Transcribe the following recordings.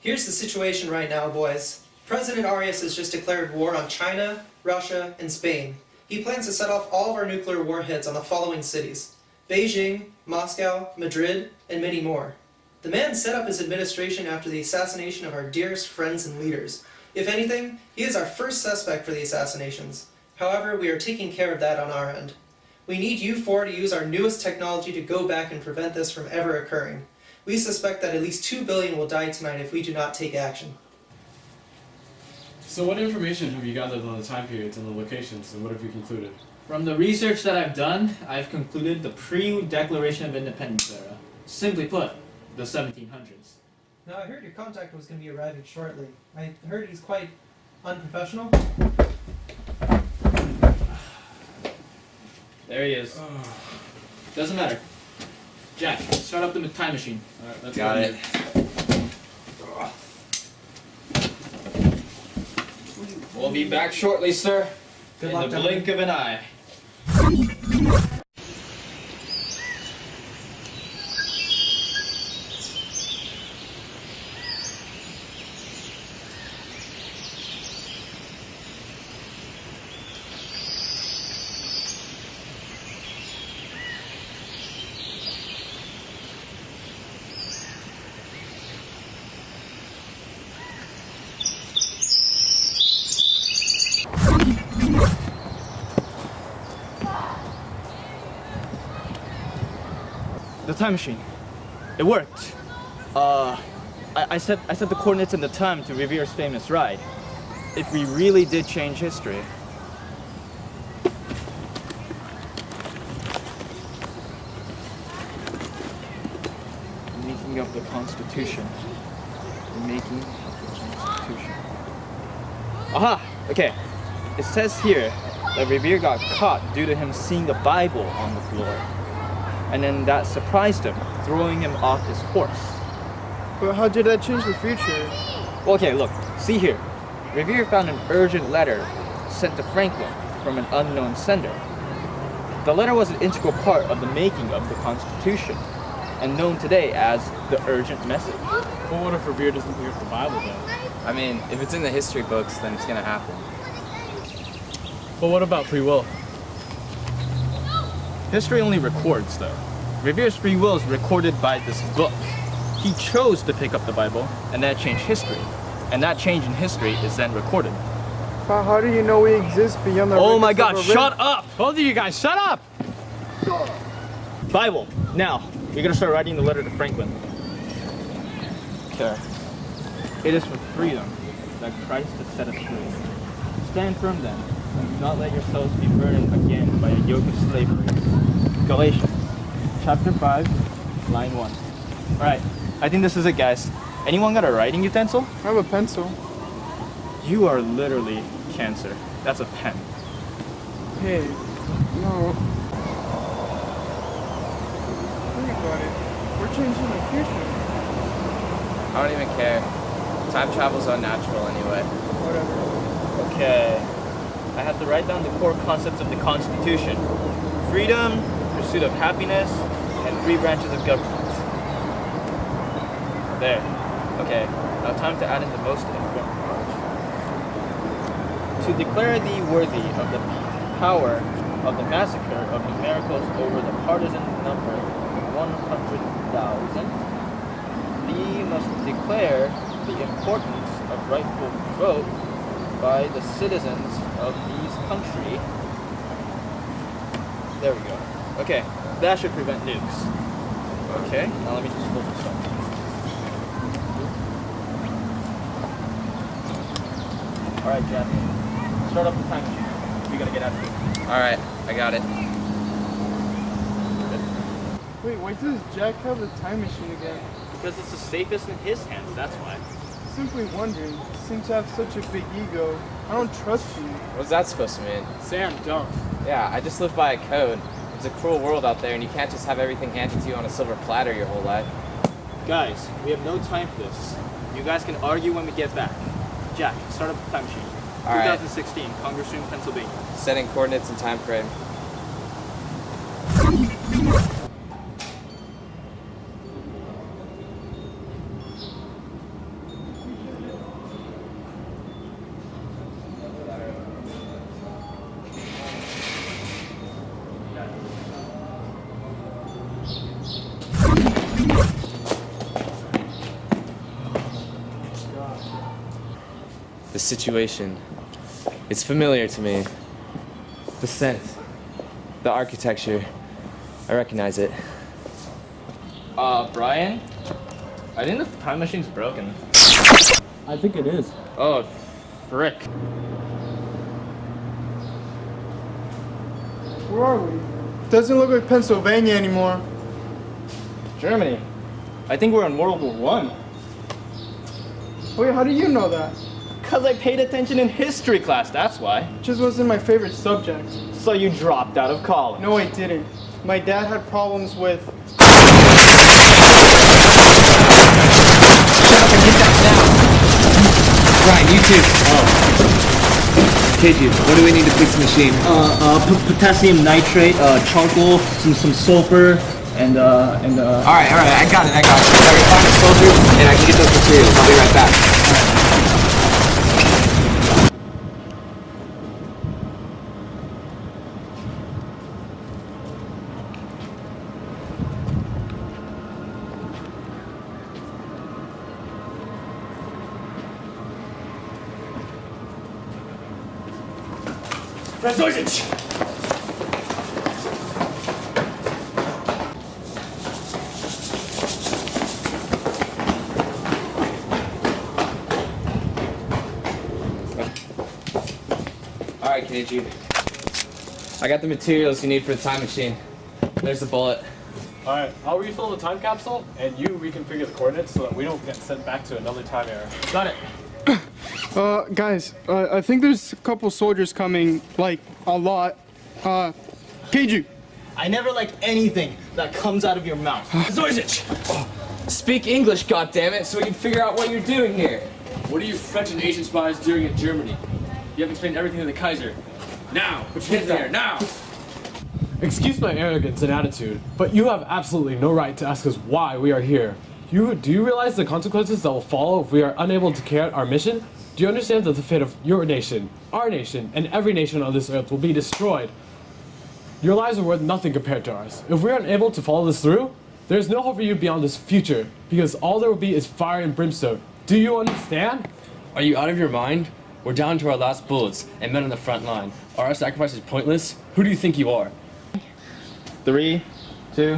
Here's the situation right now, boys. President Arias has just declared war on China, Russia, and Spain. He plans to set off all of our nuclear warheads on the following cities: Beijing, Moscow, Madrid, and many more. The man set up his administration after the assassination of our dearest friends and leaders. If anything, he is our first suspect for the assassinations. However, we are taking care of that on our end. We need you four to use our newest technology to go back and prevent this from ever occurring. We suspect that at least 2 billion will die tonight if we do not take action. So what information have you gathered on the time periods and the locations, and what have you concluded? From the research that I've done, I've concluded the pre-Declaration of Independence era. Simply put, the 1700s. Now, I heard your contact was going to be arriving shortly. I heard he's quite unprofessional. There he is. Doesn't matter. Jack, start up the time machine. Alright, let's Got go. it. We'll be back shortly, sir. Good In luck, the blink of an eye. The time machine. It worked. I set the coordinates and the time to Revere's famous ride. If we really did change history. Making of the Constitution. Making of the Constitution. Aha! Okay. It says here that Revere got caught due to him seeing the Bible on the floor. And then that surprised him, throwing him off his horse. But how did that change the future? Well, okay, look, see here. Revere found an urgent letter sent to Franklin from an unknown sender. The letter was an integral part of the making of the Constitution, and known today as the urgent message. Well, what if Revere doesn't pick up the Bible, though? I mean, if it's in the history books, then it's gonna happen. But what about free will? History only records, though. Revere's free will is recorded by this book. He chose to pick up the Bible, and that changed history. And that change in history is then recorded. But how do you know we exist beyond the Oh my records god, of a shut up! Both of you guys, shut up! Bible. Now, we're gonna start writing the letter to Franklin. Okay. It is for freedom that Christ has set us free. Stand firm then, and do not let yourselves be burdened again by a yoke of slavery. Galatians, chapter 5, line 1. Alright, I think this is it, guys. Anyone got a writing utensil? I have a pencil. You are literally cancer. That's a pen. Hey, no. Think about it. We're changing the future. I don't even care. Time travel's unnatural anyway. Whatever. Okay. I have to write down the core concepts of the Constitution. Freedom, pursuit of happiness, and 3 branches of government. There. Okay. Now time to add in the most important part. To declare thee worthy of the power of the massacre of numericals over the partisan number of 100,000, thee must declare the importance of rightful vote by the citizens of these country. There we go. Okay, that should prevent nukes. Okay, now let me just pull this up. Alright, Jeff. Start up the time machine. We gotta get out of here. Alright, I got it. Wait, why does Jack have the time machine again? Because it's the safest in his hands, that's why. Simply wondering. You seem to have such a big ego. I don't trust you. What's that supposed to mean? Sam, don't. Yeah, I just live by a code. It's a cruel world out there, and you can't just have everything handed to you on a silver platter your whole life. Guys, we have no time for this. You guys can argue when we get back. Jack, start up the time machine. All right. 2016, Congressroom, Pennsylvania. Setting coordinates and time frame. The situation. It's familiar to me. The scent. The architecture. I recognize it. Brian? I think the time machine's broken. I think it is. Oh, frick. Where are we? Doesn't look like Pennsylvania anymore. Germany. I think we're in World War One. Wait, how do you know that? Cause I paid attention in history class, that's why. Just wasn't my favorite subject. So you dropped out of college. No, I didn't. My dad had problems with. Ryan, you too. KG, what do we need to fix the machine? Potassium nitrate, charcoal, some sulfur, and Alright, I got it. I can find a soldier and I can get those materials. I'll be right back. Alright, KG. I got the materials you need for the time machine. There's the bullet. Alright, I'll refill the time capsule, and you reconfigure the coordinates so that we don't get sent back to another time era. got it. Guys, I think there's a couple soldiers coming, like, a lot. KG. I never like anything that comes out of your mouth. Zorzich! Speak English, goddammit, so we can figure out what you're doing here. What are you French and Asian spies doing in Germany? You have explained everything to the Kaiser. Now! Put your hands in the air, now! Excuse my arrogance and attitude, but you have absolutely no right to ask us why we are here. Do you realize the consequences that will follow if we are unable to carry out our mission? Do you understand that the fate of your nation, our nation, and every nation on this earth will be destroyed? Your lives are worth nothing compared to ours. If we are unable to follow this through, there is no hope for you beyond this future, because all there will be is fire and brimstone. Do you understand? Are you out of your mind? We're down to our last bullets and men on the front line. Are our sacrifices pointless? Who do you think you are? 3, 2,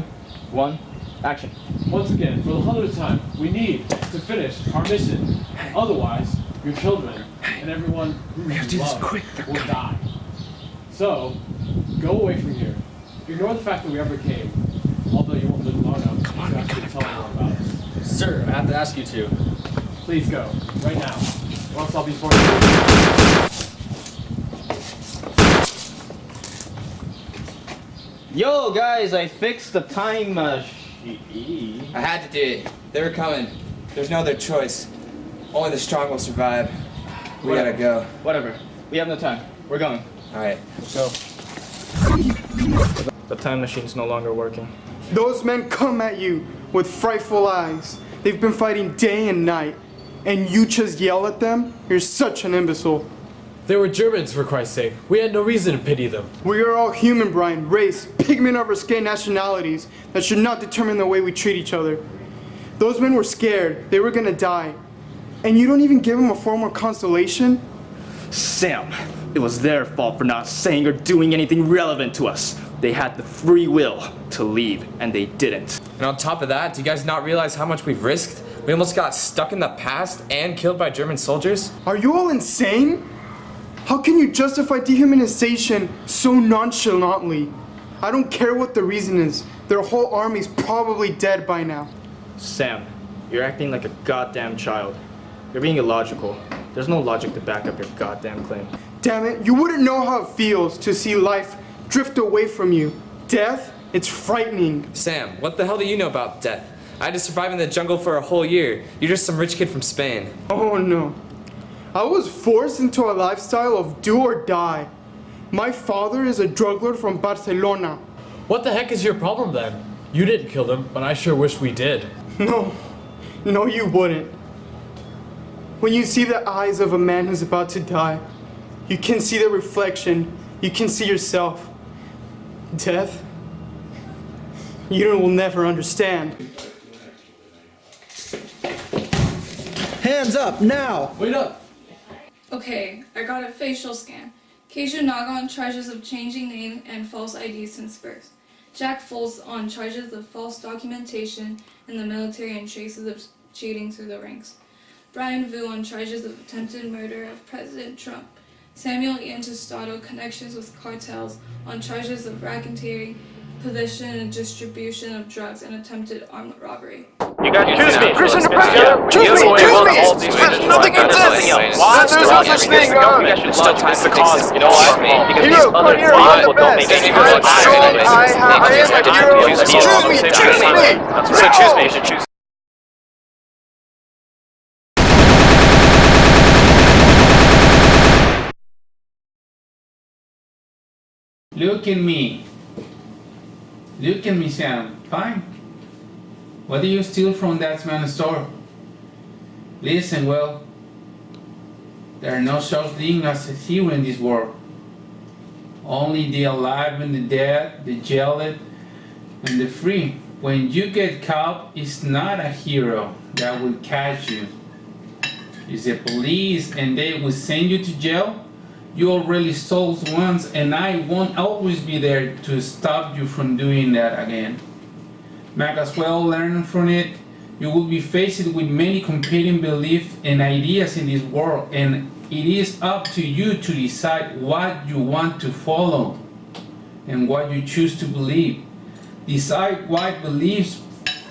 1, action. Once again, for the 100th time, we need to finish our mission. Otherwise, your children and everyone who you love will die. So, go away from here. Ignore the fact that we ever came, although you won't live long enough to actually tell anyone about us. Sir, I have to ask you to. Please go, right now, or else I'll be forced to. Yo, guys, I fixed the time machine. I had to do it. They were coming. There's no other choice. Only the strong will survive. We gotta go. Whatever. We have no time. We're going. Alright. Go. The time machine's no longer working. Those men come at you with frightful eyes. They've been fighting day and night. And you just yell at them? You're such an imbecile. They were Germans, for Christ's sake. We had no reason to pity them. We are all human, Brian. Race, pigment of our skin, nationalities. That should not determine the way we treat each other. Those men were scared. They were gonna die. And you don't even give them a form of consolation? Sam, it was their fault for not saying or doing anything relevant to us. They had the free will to leave, and they didn't. And on top of that, do you guys not realize how much we've risked? We almost got stuck in the past and killed by German soldiers. Are you all insane? How can you justify dehumanization so nonchalantly? I don't care what the reason is. Their whole army's probably dead by now. Sam, you're acting like a goddamn child. You're being illogical. There's no logic to back up your goddamn claim. Damn it, you wouldn't know how it feels to see life drift away from you. Death, it's frightening. Sam, what the hell do you know about death? I had to survive in the jungle for a whole year. You're just some rich kid from Spain. Oh no. I was forced into a lifestyle of do or die. My father is a drug lord from Barcelona. What the heck is your problem then? You didn't kill them, but I sure wish we did. No, you wouldn't. When you see the eyes of a man who's about to die, you can see the reflection, you can see yourself. Death, you will never understand. Hands up, now! Wait up! Okay, I got a facial scan. Keiju Naga on charges of changing name and false ID since birth. Jack Foltz on charges of false documentation in the military and traces of cheating through the ranks. Brian Vu on charges of attempted murder of President Trump. Samuel Ian Tostado connections with cartels on charges of racketeering, possession and distribution of drugs, and attempted armed robbery. You guys choose me! Chris under pressure! Choose me! Nothing exists! What? There's no such thing! It's the cause. You know why? Because these other people don't make any good I am a hero! Choose me! Choose me! So choose me, you should choose. Look at me. Look at me, Sam. Fine. What do you steal from that man's store? Listen, well, there are no such thing as a hero in this world. Only the alive and the dead, the jailed and the free. When you get caught, it's not a hero that will catch you. It's the police and they will send you to jail. You already stole once and I won't always be there to stop you from doing that again. Might as well learn from it. You will be faced with many competing beliefs and ideas in this world, and it is up to you to decide what you want to follow and what you choose to believe. Decide what beliefs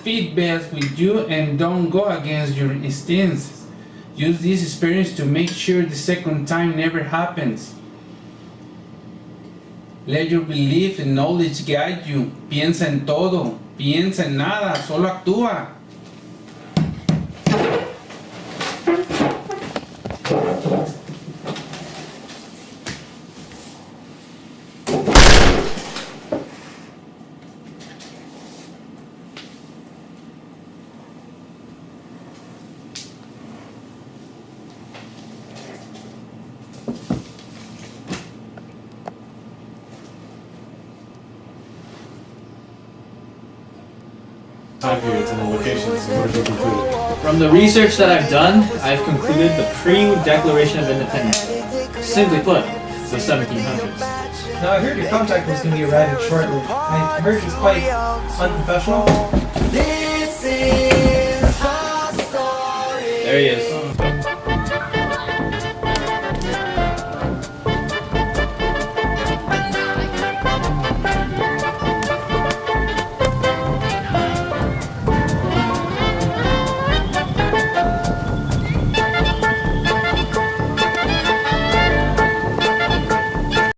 fit best with you and don't go against your instincts. Use this experience to make sure the second time never happens. Let your belief and knowledge guide you. Piensa en todo, piensa en nada, solo actúa. Time periods and the locations. What have you concluded? From the research that I've done, I've concluded the pre-Declaration of Independence. Simply put, the 1700s. Now I heard your contact was going to be arriving shortly. I heard he's quite unprofessional. There he is.